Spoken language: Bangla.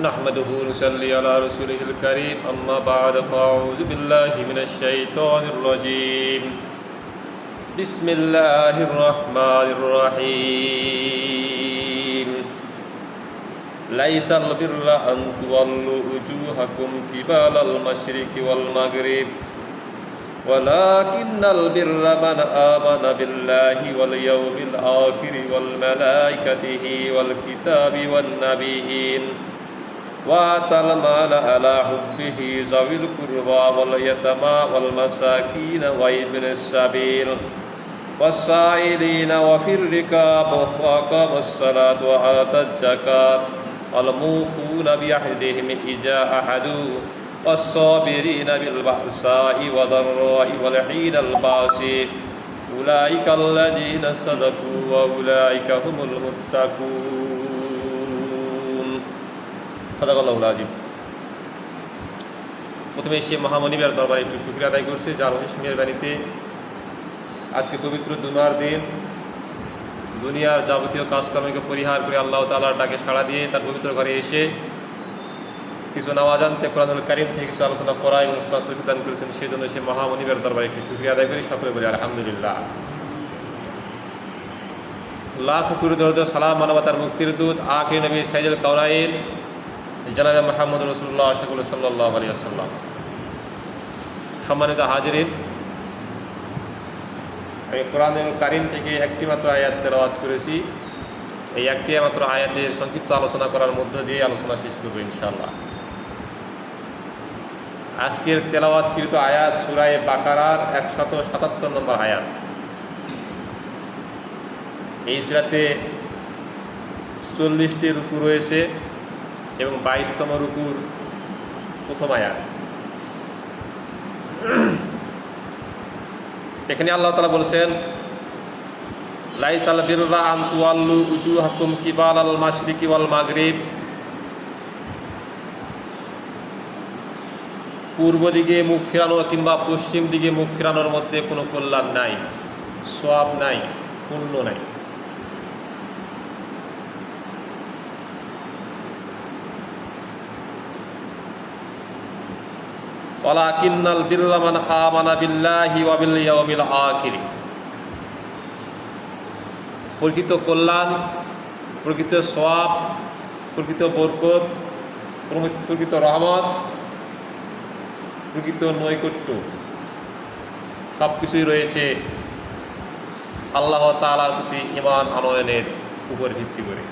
نحمده ونصلي على رسوله الكريم أما بعد فأعوذ بالله من الشيطان الرجيم بسم الله الرحمن الرحيم ليس البر أن تولوا وجوهكم قبل المشرق والمغرب ولكن البر من آمن بالله واليوم الآخر والملائكة والكتاب والنبيين وآتى المال على حبه ذوي القربى واليتامى والمساكين وابن السبيل والسائلين وفي الركاب وأقام الصلاة وآتى الزكاة والموفون بعهدهم إذا عاهدوا والصابرين بالبأساء والضراء والحين البأس أولئك الذين صدقوا وأولئك هم المتقون সাদাকাল্লাহুল আযীম। প্রথমে সে মহামনিবের দরবারে একটু শুকরিয়া আদায় করছে যার অশেষ মেহেরবানিতে আজকে পবিত্র জুমার দিন দুনিয়ার যাবতীয় কাজকর্মকে পরিহার করে আল্লাহ তাআলার ডাকে সাড়া দিয়ে তার পবিত্র ঘরে এসে কিছু নামাজ আনতে কোরআনুল কারীম থেকে কিছু আলোচনা করা এবং শোনার তৌফিক দান করেছেন, সেই জন্য সে মহামনিবের দরবারে একটু শুকরিয়া আদায় করি। সকলে বলি আলহামদুলিল্লাহ। লাখ কোটি দরুদ সালাম মানবতার মুক্তির দূত আখির নবী সাইয়্যিদুল কাওনাইন জনাবে মুহাম্মদ রাসূলুল্লাহ সাল্লাল্লাহু আলাইহি ওয়াসাল্লাম। সম্মানিত হাজিরিন, আমি কোরআনুল কারীম থেকে একটি মাত্র আয়াত তেলাওয়াত করেছি। এই একটি মাত্র আয়াতের সংক্ষিপ্ত আলোচনা করার মধ্য দিয়ে আলোচনা শেষ করব ইনশাআল্লাহ। আজকের তেলাওয়াতকৃত আয়াত সূরা বাকারার 177 নম্বর আয়াত। এই সূরাতে 40টি রুকু রয়েছে এবং 22তম রুকুর প্রথম আয়াত। এখানে আল্লাহ তাআলা বলছেন লাইসাল বিররা আন তুওয়াল্লু উজুহাকুম কিবালাল মাশরিকি ওয়াল মাগরিব, পূর্ব দিকে মুখ ফেরানো কিংবা পশ্চিম দিকে মুখ ফেরানোর মধ্যে কোনো কল্যাণ নাই, সওয়াব নাই, পুণ্য নাই। ওয়ালাকিন্নাল বিররা মান আমানা বিল্লাহি ওয়া বিল ইয়াউমিল আখির, প্রকৃত কল্যাণ, প্রকৃত সওয়াব, প্রকৃত বরকত, প্রকৃত রহমত, প্রকৃত নৈকট্য সব কিছুই রয়েছে আল্লাহ তাআলার প্রতি ঈমান আনয়নের উপর ভিত্তি করে।